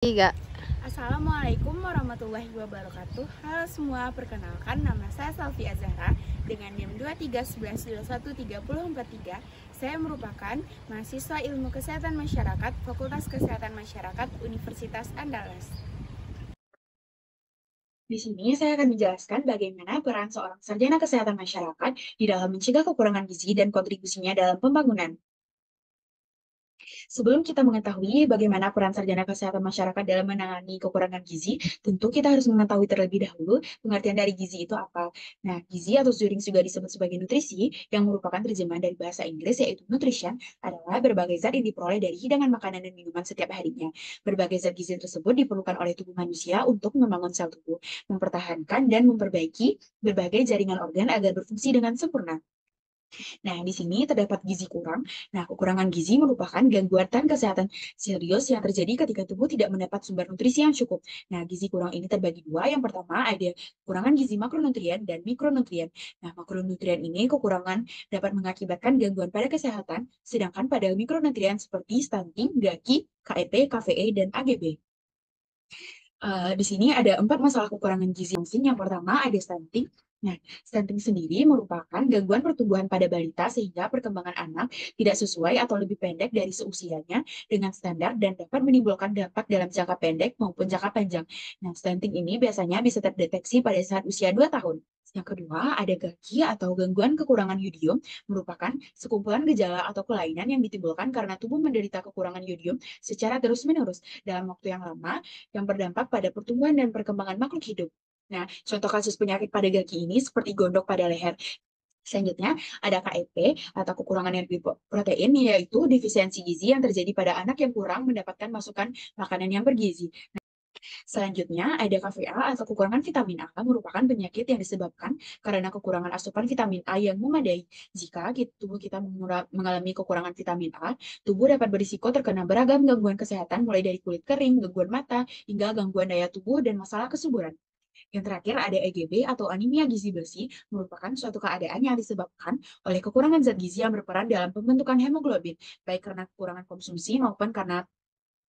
Tiga. Assalamualaikum warahmatullahi wabarakatuh. Halo semua, perkenalkan nama saya Salvi Azhara dengan NIM 2311213043. Saya merupakan mahasiswa Ilmu Kesehatan Masyarakat Fakultas Kesehatan Masyarakat Universitas Andalas. Di sini saya akan menjelaskan bagaimana peran seorang sarjana kesehatan masyarakat di dalam mencegah kekurangan gizi dan kontribusinya dalam pembangunan. Sebelum kita mengetahui bagaimana peran sarjana kesehatan masyarakat dalam menangani kekurangan gizi, tentu kita harus mengetahui terlebih dahulu pengertian dari gizi itu apa. Nah, gizi atau sering juga disebut sebagai nutrisi, yang merupakan terjemahan dari bahasa Inggris yaitu nutrition, adalah berbagai zat yang diperoleh dari hidangan makanan dan minuman setiap harinya. Berbagai zat gizi tersebut diperlukan oleh tubuh manusia untuk membangun sel tubuh, mempertahankan dan memperbaiki berbagai jaringan organ agar berfungsi dengan sempurna. Nah, di sini terdapat gizi kurang. Nah, kekurangan gizi merupakan gangguan kesehatan serius yang terjadi ketika tubuh tidak mendapat sumber nutrisi yang cukup. Nah, gizi kurang ini terbagi dua. Yang pertama ada kekurangan gizi makronutrien dan mikronutrien. Nah, makronutrien ini kekurangan dapat mengakibatkan gangguan pada kesehatan, sedangkan pada mikronutrien seperti stunting, GAGI, KEP, KVE, dan AGB. Di sini ada 4 masalah kekurangan gizi. Yang pertama ada stunting. Nah, stunting sendiri merupakan gangguan pertumbuhan pada balita sehingga perkembangan anak tidak sesuai atau lebih pendek dari seusianya dengan standar dan dapat menimbulkan dampak dalam jangka pendek maupun jangka panjang. Nah, stunting ini biasanya bisa terdeteksi pada saat usia 2 tahun. Yang kedua, ada GAGI atau gangguan kekurangan yodium, merupakan sekumpulan gejala atau kelainan yang ditimbulkan karena tubuh menderita kekurangan yodium secara terus-menerus dalam waktu yang lama yang berdampak pada pertumbuhan dan perkembangan makhluk hidup. Nah, contoh kasus penyakit pada kaki ini seperti gondok pada leher. Selanjutnya, ada KEP atau kekurangan energi protein, yaitu defisiensi gizi yang terjadi pada anak yang kurang mendapatkan masukan makanan yang bergizi. Selanjutnya, ada KVA atau kekurangan vitamin A, merupakan penyakit yang disebabkan karena kekurangan asupan vitamin A yang memadai. Jika tubuh kita mengalami kekurangan vitamin A, tubuh dapat berisiko terkena beragam gangguan kesehatan mulai dari kulit kering, gangguan mata, hingga gangguan daya tubuh dan masalah kesuburan. Yang terakhir ada EGB atau anemia gizi besi, merupakan suatu keadaan yang disebabkan oleh kekurangan zat gizi yang berperan dalam pembentukan hemoglobin, baik karena kekurangan konsumsi maupun karena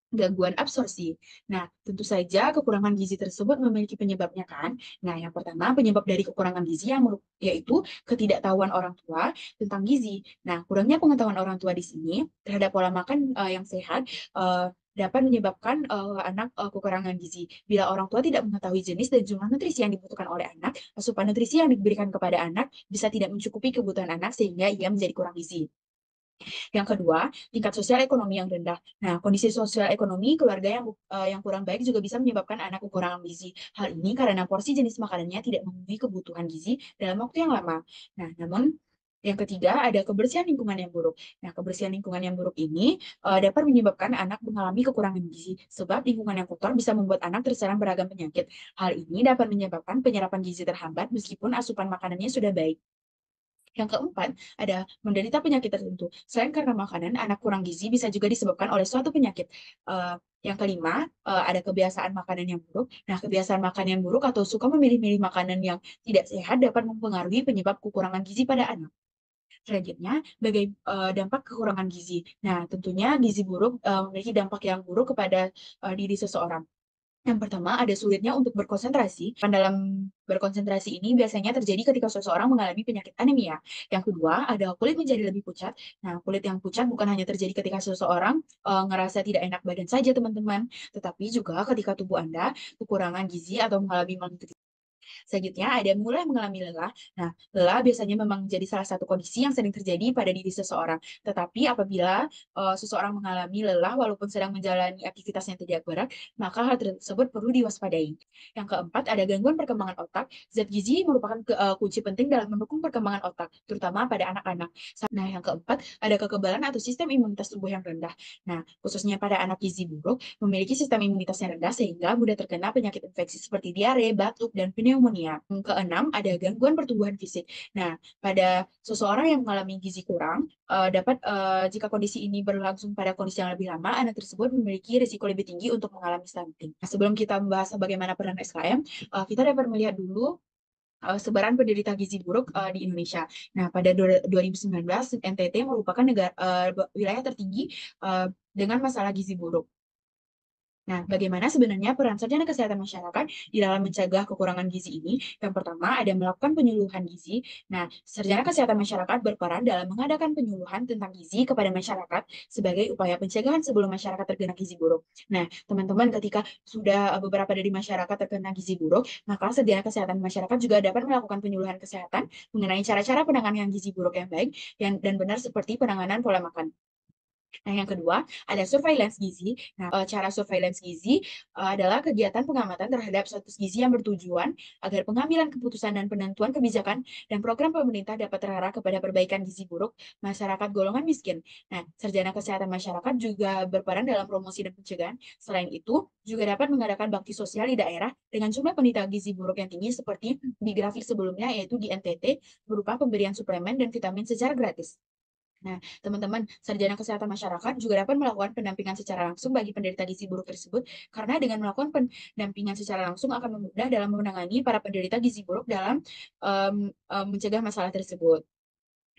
gangguan absorpsi. Nah, tentu saja kekurangan gizi tersebut memiliki penyebabnya kan. Nah, yang pertama penyebab dari kekurangan gizi yaitu ketidaktahuan orang tua tentang gizi. Nah, kurangnya pengetahuan orang tua di sini terhadap pola makan yang sehat dapat menyebabkan anak kekurangan gizi. Bila orang tua tidak mengetahui jenis dan jumlah nutrisi yang dibutuhkan oleh anak, asupan nutrisi yang diberikan kepada anak bisa tidak mencukupi kebutuhan anak sehingga ia menjadi kurang gizi. Yang kedua, tingkat sosial ekonomi yang rendah. Nah, kondisi sosial ekonomi keluarga yang kurang baik juga bisa menyebabkan anak kekurangan gizi. Hal ini karena porsi jenis makanannya tidak memenuhi kebutuhan gizi dalam waktu yang lama. Nah, namun yang ketiga ada kebersihan lingkungan yang buruk. Nah, kebersihan lingkungan yang buruk ini dapat menyebabkan anak mengalami kekurangan gizi, sebab lingkungan yang kotor bisa membuat anak terserang beragam penyakit. Hal ini dapat menyebabkan penyerapan gizi terhambat meskipun asupan makanannya sudah baik. Yang keempat, ada menderita penyakit tertentu. Selain karena makanan, anak kurang gizi bisa juga disebabkan oleh suatu penyakit. Yang kelima, ada kebiasaan makanan yang buruk. Nah, kebiasaan makan yang buruk atau suka memilih-milih makanan yang tidak sehat dapat mempengaruhi penyebab kekurangan gizi pada anak. Selanjutnya, dampak kekurangan gizi. Nah, tentunya gizi buruk memiliki dampak yang buruk kepada diri seseorang. Yang pertama, ada sulitnya untuk berkonsentrasi. Dalam berkonsentrasi ini biasanya terjadi ketika seseorang mengalami penyakit anemia. Yang kedua, ada kulit menjadi lebih pucat. Nah, kulit yang pucat bukan hanya terjadi ketika seseorang ngerasa tidak enak badan saja, teman-teman, tetapi juga ketika tubuh Anda kekurangan gizi atau mengalami malnutrisi. Selanjutnya ada mulai mengalami lelah. Nah, lelah biasanya memang menjadi salah satu kondisi yang sering terjadi pada diri seseorang. Tetapi apabila seseorang mengalami lelah walaupun sedang menjalani aktivitas yang tidak berat, maka hal tersebut perlu diwaspadai. Yang keempat, ada gangguan perkembangan otak. Zat gizi merupakan kunci penting dalam mendukung perkembangan otak, terutama pada anak-anak. Nah, yang keempat, ada kekebalan atau sistem imunitas tubuh yang rendah. Nah, khususnya pada anak gizi buruk, memiliki sistem imunitas yang rendah sehingga mudah terkena penyakit infeksi seperti diare, batuk, dan pneumonia. Yang keenam, ada gangguan pertumbuhan fisik. Nah, pada seseorang yang mengalami gizi kurang, jika kondisi ini berlangsung pada kondisi yang lebih lama, anak tersebut memiliki risiko lebih tinggi untuk mengalami stunting. Nah, sebelum kita membahas bagaimana peran SKM, kita dapat melihat dulu sebaran penderita gizi buruk di Indonesia. Nah, pada 2019, NTT merupakan wilayah tertinggi dengan masalah gizi buruk. Nah, bagaimana sebenarnya peran sarjana kesehatan masyarakat di dalam mencegah kekurangan gizi ini? Yang pertama, ada melakukan penyuluhan gizi. Nah, sarjana kesehatan masyarakat berperan dalam mengadakan penyuluhan tentang gizi kepada masyarakat sebagai upaya pencegahan sebelum masyarakat terkena gizi buruk. Nah, teman-teman, ketika sudah beberapa dari masyarakat terkena gizi buruk, maka sarjana kesehatan masyarakat juga dapat melakukan penyuluhan kesehatan mengenai cara-cara penanganan gizi buruk yang baik dan benar seperti penanganan pola makan. Nah, yang kedua, ada surveillance gizi. Nah, cara surveillance gizi adalah kegiatan pengamatan terhadap status gizi yang bertujuan agar pengambilan keputusan dan penentuan kebijakan dan program pemerintah dapat terarah kepada perbaikan gizi buruk masyarakat golongan miskin. Nah, sarjana kesehatan masyarakat juga berperan dalam promosi dan pencegahan. Selain itu, juga dapat mengadakan bakti sosial di daerah dengan jumlah penderita gizi buruk yang tinggi seperti di grafik sebelumnya, yaitu di NTT, berupa pemberian suplemen dan vitamin secara gratis. Nah, teman-teman, sarjana kesehatan masyarakat juga dapat melakukan pendampingan secara langsung bagi penderita gizi buruk tersebut, karena dengan melakukan pendampingan secara langsung akan memudah dalam menangani para penderita gizi buruk dalam mencegah masalah tersebut.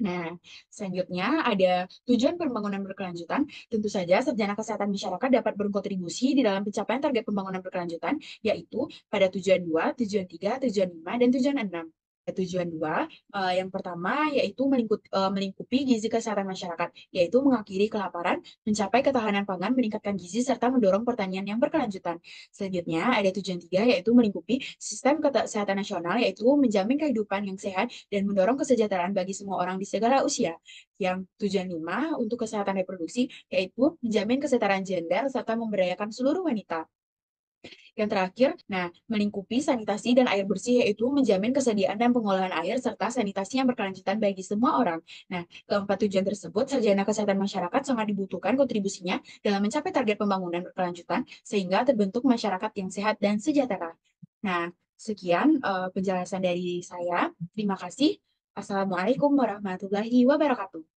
Nah, selanjutnya ada tujuan pembangunan berkelanjutan. Tentu saja sarjana kesehatan masyarakat dapat berkontribusi di dalam pencapaian target pembangunan berkelanjutan, yaitu pada tujuan 2, tujuan 3, tujuan 5, dan tujuan 6. Tujuan 2, yang pertama yaitu melingkupi gizi kesehatan masyarakat, yaitu mengakhiri kelaparan, mencapai ketahanan pangan, meningkatkan gizi, serta mendorong pertanian yang berkelanjutan. Selanjutnya ada tujuan 3, yaitu melingkupi sistem kesehatan nasional, yaitu menjamin kehidupan yang sehat dan mendorong kesejahteraan bagi semua orang di segala usia. Yang tujuan 5 untuk kesehatan reproduksi, yaitu menjamin kesetaraan gender serta memberdayakan seluruh wanita. Yang terakhir, nah, melingkupi sanitasi dan air bersih, yaitu menjamin kesediaan dan pengolahan air serta sanitasi yang berkelanjutan bagi semua orang. Nah, keempat tujuan tersebut, sarjana kesehatan masyarakat sangat dibutuhkan kontribusinya dalam mencapai target pembangunan berkelanjutan sehingga terbentuk masyarakat yang sehat dan sejahtera. Nah, sekian penjelasan dari saya. Terima kasih. Assalamualaikum warahmatullahi wabarakatuh.